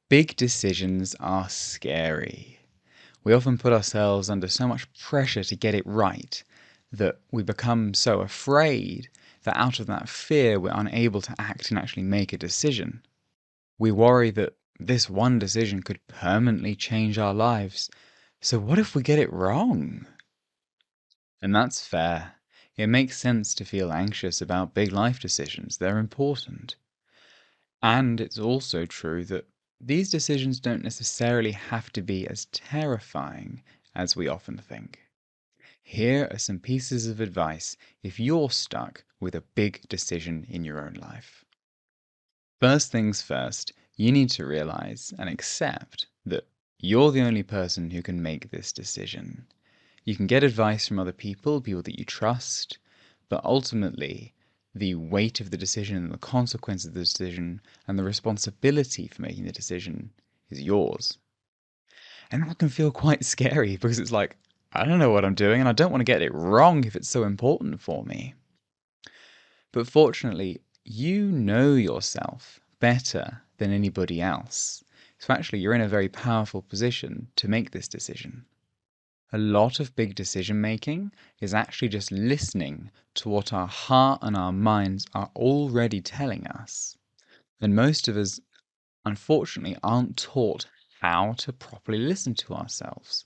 Big decisions are scary. We often put ourselves under so much pressure to get it right that we become so afraid that out of that fear we're unable to act and actually make a decision. We worry that this one decision could permanently change our lives. So what if we get it wrong? And that's fair. It makes sense to feel anxious about big life decisions. They're important. And it's also true that these decisions don't necessarily have to be as terrifying as we often think. Here are some pieces of advice if you're stuck with a big decision in your own life. First things first, you need to realize and accept that you're the only person who can make this decision. You can get advice from other people, people that you trust, but ultimately, the weight of the decision and the consequence of the decision and the responsibility for making the decision is yours. And that can feel quite scary because it's like, I don't know what I'm doing and I don't want to get it wrong if it's so important for me. But fortunately, you know yourself better than anybody else. So actually, you're in a very powerful position to make this decision. A lot of big decision making is actually just listening to what our heart and our minds are already telling us. And most of us, unfortunately, aren't taught how to properly listen to ourselves,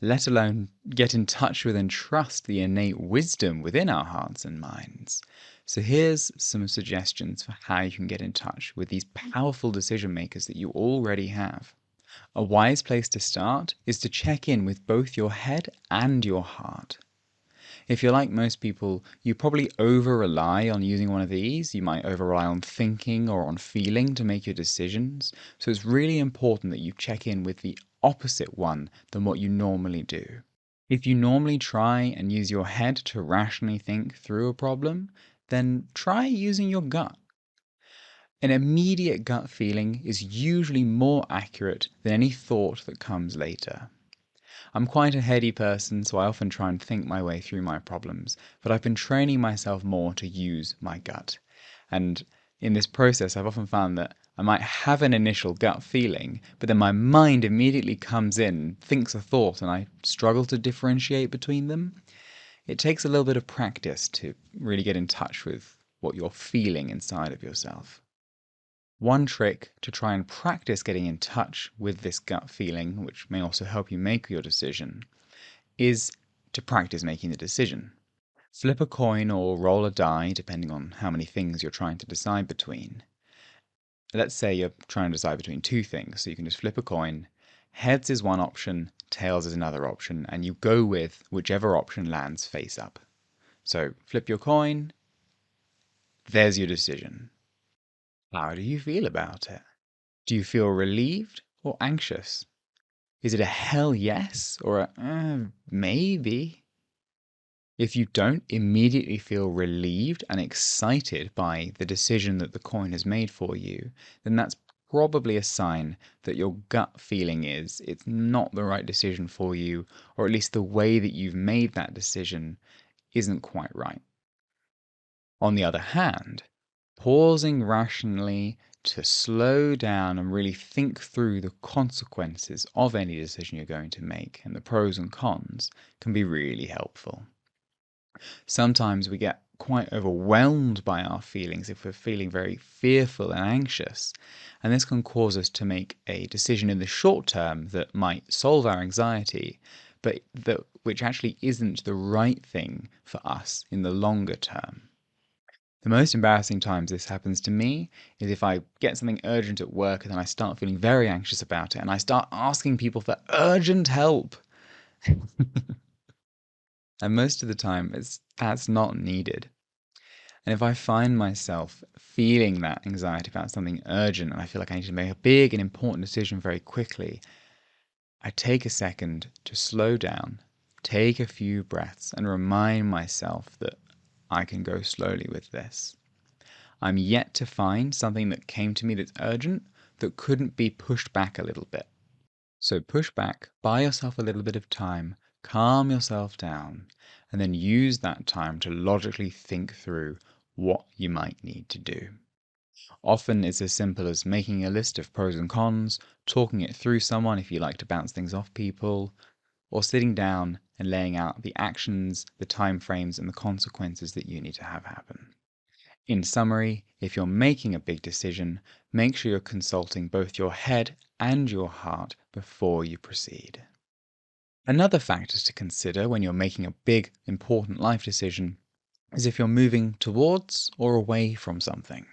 let alone get in touch with and trust the innate wisdom within our hearts and minds. So here's some suggestions for how you can get in touch with these powerful decision makers that you already have. A wise place to start is to check in with both your head and your heart. If you're like most people, you probably over-rely on using one of these. You might over-rely on thinking or on feeling to make your decisions. So it's really important that you check in with the opposite one than what you normally do. If you normally try and use your head to rationally think through a problem, then try using your gut. An immediate gut feeling is usually more accurate than any thought that comes later. I'm quite a heady person, so I often try and think my way through my problems, but I've been training myself more to use my gut. And in this process, I've often found that I might have an initial gut feeling, but then my mind immediately comes in, thinks a thought, and I struggle to differentiate between them. It takes a little bit of practice to really get in touch with what you're feeling inside of yourself. One trick to try and practice getting in touch with this gut feeling, which may also help you make your decision, is to practice making the decision. Flip a coin or roll a die, depending on how many things you're trying to decide between. Let's say you're trying to decide between two things, so you can just flip a coin. Heads is one option, tails is another option, and you go with whichever option lands face up. So flip your coin, there's your decision. How do you feel about it? Do you feel relieved or anxious? Is it a hell yes or a maybe? If you don't immediately feel relieved and excited by the decision that the coin has made for you, then that's probably a sign that your gut feeling is it's not the right decision for you, or at least the way that you've made that decision isn't quite right. On the other hand, pausing rationally to slow down and really think through the consequences of any decision you're going to make and the pros and cons can be really helpful. Sometimes we get quite overwhelmed by our feelings if we're feeling very fearful and anxious, and this can cause us to make a decision in the short term that might solve our anxiety, but which actually isn't the right thing for us in the longer term. The most embarrassing times this happens to me is if I get something urgent at work and then I start feeling very anxious about it and I start asking people for urgent help. And most of the time, that's not needed. And if I find myself feeling that anxiety about something urgent and I feel like I need to make a big and important decision very quickly, I take a second to slow down, take a few breaths, and remind myself that I can go slowly with this. I'm yet to find something that came to me that's urgent that couldn't be pushed back a little bit. So push back, buy yourself a little bit of time, calm yourself down, and then use that time to logically think through what you might need to do. Often it's as simple as making a list of pros and cons, talking it through someone if you like to bounce things off people, or sitting down and laying out the actions, the time frames, and the consequences that you need to have happen. In summary, if you're making a big decision, make sure you're consulting both your head and your heart before you proceed. Another factor to consider when you're making a big, important life decision is if you're moving towards or away from something.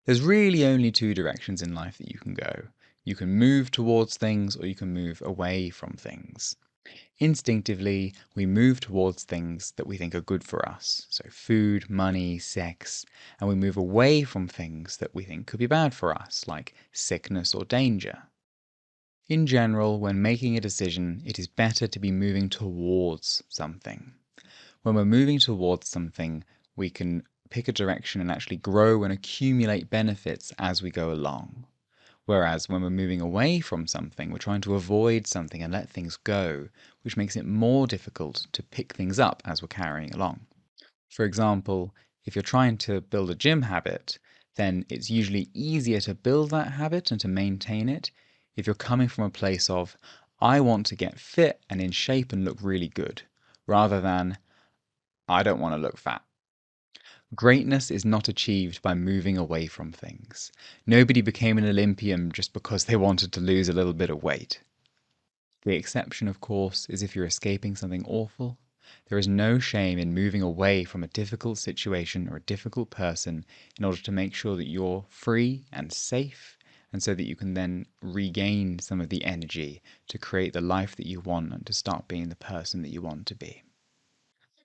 There's really only two directions in life that you can go. You can move towards things or you can move away from things. Instinctively, we move towards things that we think are good for us, so food, money, sex, and we move away from things that we think could be bad for us, like sickness or danger. In general, when making a decision, it is better to be moving towards something. When we're moving towards something, we can pick a direction and actually grow and accumulate benefits as we go along. Whereas when we're moving away from something, we're trying to avoid something and let things go, which makes it more difficult to pick things up as we're carrying along. For example, if you're trying to build a gym habit, then it's usually easier to build that habit and to maintain it if you're coming from a place of, I want to get fit and in shape and look really good, rather than, I don't want to look fat. Greatness is not achieved by moving away from things. Nobody became an Olympian just because they wanted to lose a little bit of weight. The exception, of course, is if you're escaping something awful. There is no shame in moving away from a difficult situation or a difficult person in order to make sure that you're free and safe, and so that you can then regain some of the energy to create the life that you want and to start being the person that you want to be.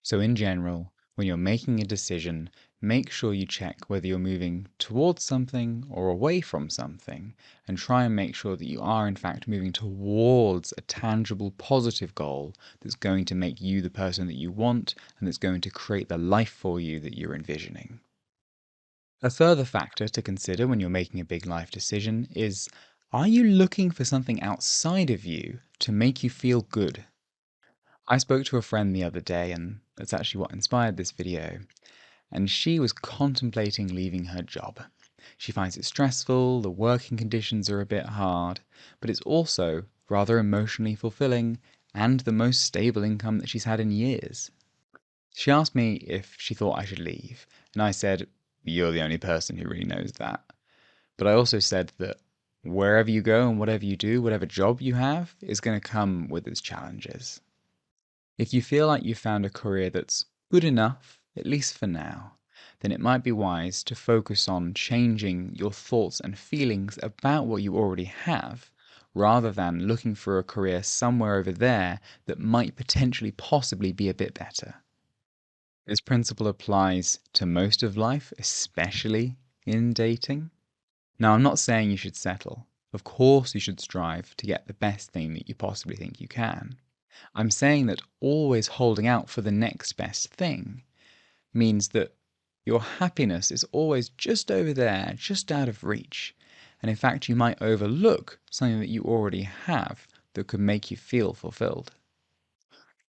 So in general, when you're making a decision, make sure you check whether you're moving towards something or away from something, and try and make sure that you are in fact moving towards a tangible, positive goal that's going to make you the person that you want and that's going to create the life for you that you're envisioning. A further factor to consider when you're making a big life decision is, are you looking for something outside of you to make you feel good? I spoke to a friend the other day, and that's actually what inspired this video, and she was contemplating leaving her job. She finds it stressful, the working conditions are a bit hard, but it's also rather emotionally fulfilling and the most stable income that she's had in years. She asked me if she thought I should leave, and I said, you're the only person who really knows that. But I also said that wherever you go and whatever you do, whatever job you have, is going to come with its challenges. If you feel like you've found a career that's good enough, at least for now, then it might be wise to focus on changing your thoughts and feelings about what you already have, rather than looking for a career somewhere over there that might potentially possibly be a bit better. This principle applies to most of life, especially in dating. Now, I'm not saying you should settle. Of course, you should strive to get the best thing that you possibly think you can. I'm saying that always holding out for the next best thing means that your happiness is always just over there, just out of reach. And in fact, you might overlook something that you already have that could make you feel fulfilled.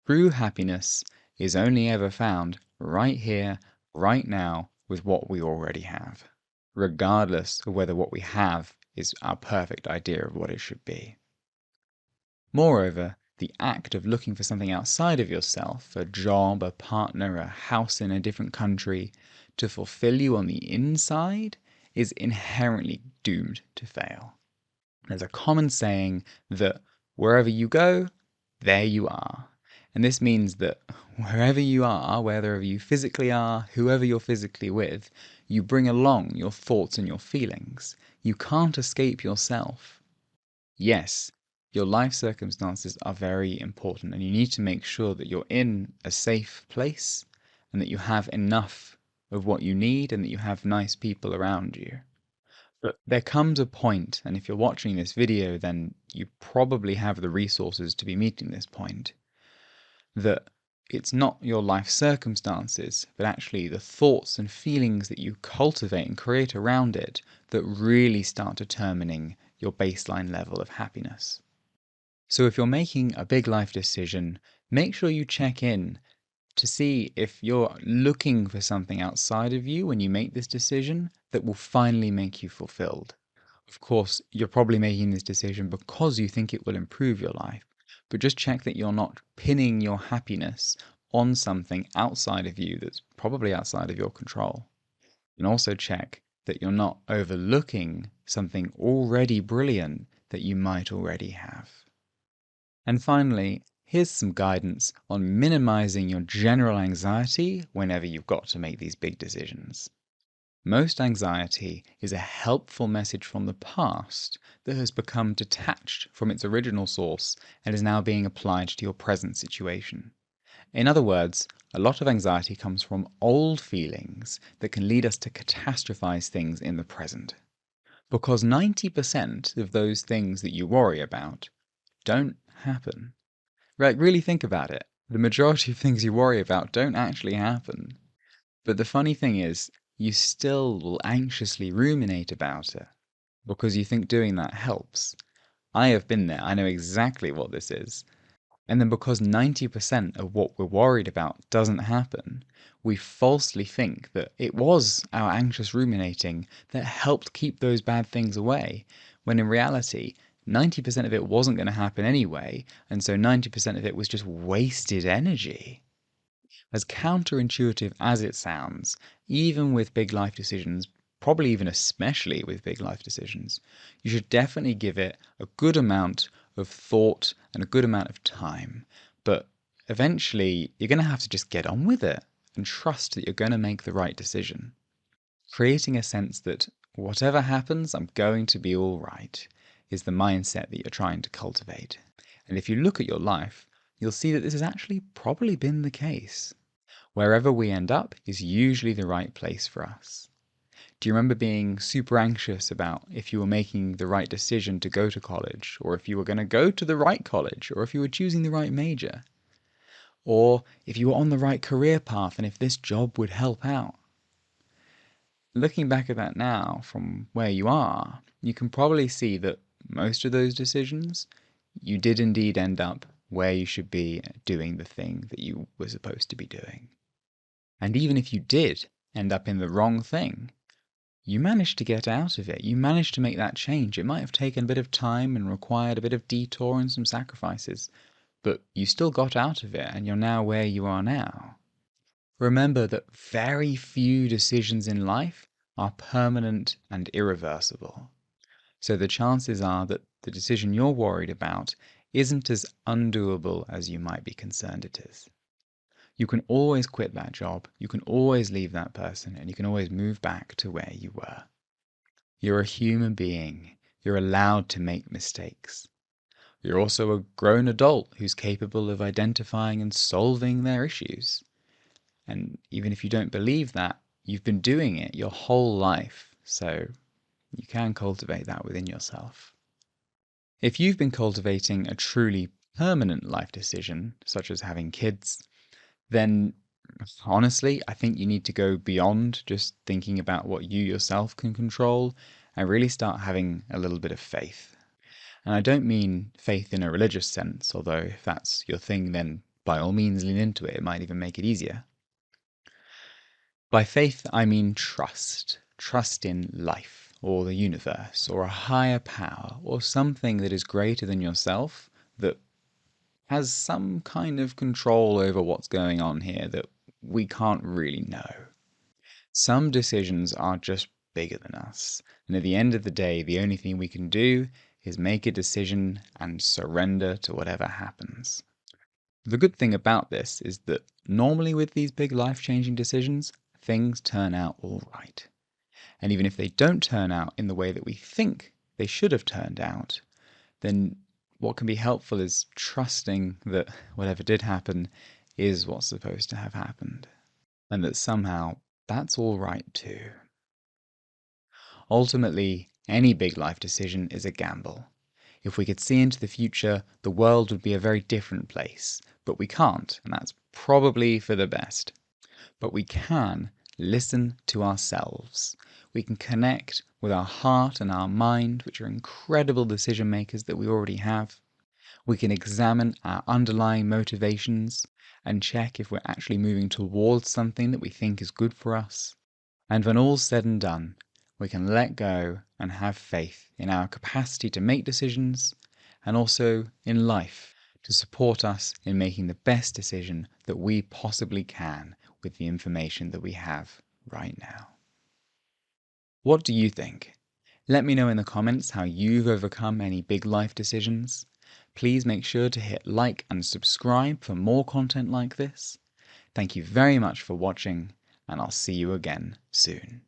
True happiness is only ever found right here, right now, with what we already have, regardless of whether what we have is our perfect idea of what it should be. Moreover, the act of looking for something outside of yourself, a job, a partner, a house in a different country, to fulfill you on the inside, is inherently doomed to fail. There's a common saying that wherever you go, there you are. And this means that wherever you are, wherever you physically are, whoever you're physically with, you bring along your thoughts and your feelings. You can't escape yourself. Yes, your life circumstances are very important, and you need to make sure that you're in a safe place and that you have enough of what you need and that you have nice people around you. But there comes a point, and if you're watching this video, then you probably have the resources to be meeting this point, that it's not your life circumstances, but actually the thoughts and feelings that you cultivate and create around it that really start determining your baseline level of happiness. So if you're making a big life decision, make sure you check in to see if you're looking for something outside of you when you make this decision that will finally make you fulfilled. Of course, you're probably making this decision because you think it will improve your life, but just check that you're not pinning your happiness on something outside of you that's probably outside of your control. And also check that you're not overlooking something already brilliant that you might already have. And finally, here's some guidance on minimizing your general anxiety whenever you've got to make these big decisions. Most anxiety is a helpful message from the past that has become detached from its original source and is now being applied to your present situation. In other words, a lot of anxiety comes from old feelings that can lead us to catastrophize things in the present. Because 90% of those things that you worry about don't happen. Right, really think about it. The majority of things you worry about don't actually happen. But the funny thing is, you still will anxiously ruminate about it because you think doing that helps. I have been there. I know exactly what this is. And then because 90% of what we're worried about doesn't happen, we falsely think that it was our anxious ruminating that helped keep those bad things away, when in reality, 90% of it wasn't going to happen anyway, and so 90% of it was just wasted energy. As counterintuitive as it sounds, even with big life decisions, probably even especially with big life decisions, you should definitely give it a good amount of thought and a good amount of time. But eventually, you're going to have to just get on with it and trust that you're going to make the right decision. Creating a sense that whatever happens, I'm going to be all right is the mindset that you're trying to cultivate. And if you look at your life, you'll see that this has actually probably been the case. Wherever we end up is usually the right place for us. Do you remember being super anxious about if you were making the right decision to go to college, or if you were going to go to the right college, or if you were choosing the right major, or if you were on the right career path and if this job would help out? Looking back at that now from where you are, you can probably see that most of those decisions, you did indeed end up where you should be doing the thing that you were supposed to be doing. And even if you did end up in the wrong thing, you managed to get out of it. You managed to make that change. It might have taken a bit of time and required a bit of detour and some sacrifices, but you still got out of it and you're now where you are now. Remember that very few decisions in life are permanent and irreversible. So the chances are that the decision you're worried about isn't as undoable as you might be concerned it is. You can always quit that job, you can always leave that person, and you can always move back to where you were. You're a human being. You're allowed to make mistakes. You're also a grown adult who's capable of identifying and solving their issues. And even if you don't believe that, you've been doing it your whole life, so you can cultivate that within yourself. If you've been cultivating a truly permanent life decision, such as having kids, then honestly, I think you need to go beyond just thinking about what you yourself can control and really start having a little bit of faith. And I don't mean faith in a religious sense, although if that's your thing, then by all means lean into it. It might even make it easier. By faith, I mean trust. Trust in life, or the universe, or a higher power, or something that is greater than yourself that has some kind of control over what's going on here that we can't really know. Some decisions are just bigger than us, and at the end of the day, the only thing we can do is make a decision and surrender to whatever happens. The good thing about this is that normally with these big life-changing decisions, things turn out all right. And even if they don't turn out in the way that we think they should have turned out, then what can be helpful is trusting that whatever did happen is what's supposed to have happened, and that somehow that's all right too. Ultimately, any big life decision is a gamble. If we could see into the future, the world would be a very different place, but we can't, and that's probably for the best. But we can listen to ourselves. We can connect with our heart and our mind, which are incredible decision makers that we already have. We can examine our underlying motivations and check if we're actually moving towards something that we think is good for us. And when all's said and done, we can let go and have faith in our capacity to make decisions and also in life to support us in making the best decision that we possibly can with the information that we have right now. What do you think? Let me know in the comments how you've overcome any big life decisions. Please make sure to hit like and subscribe for more content like this. Thank you very much for watching, and I'll see you again soon.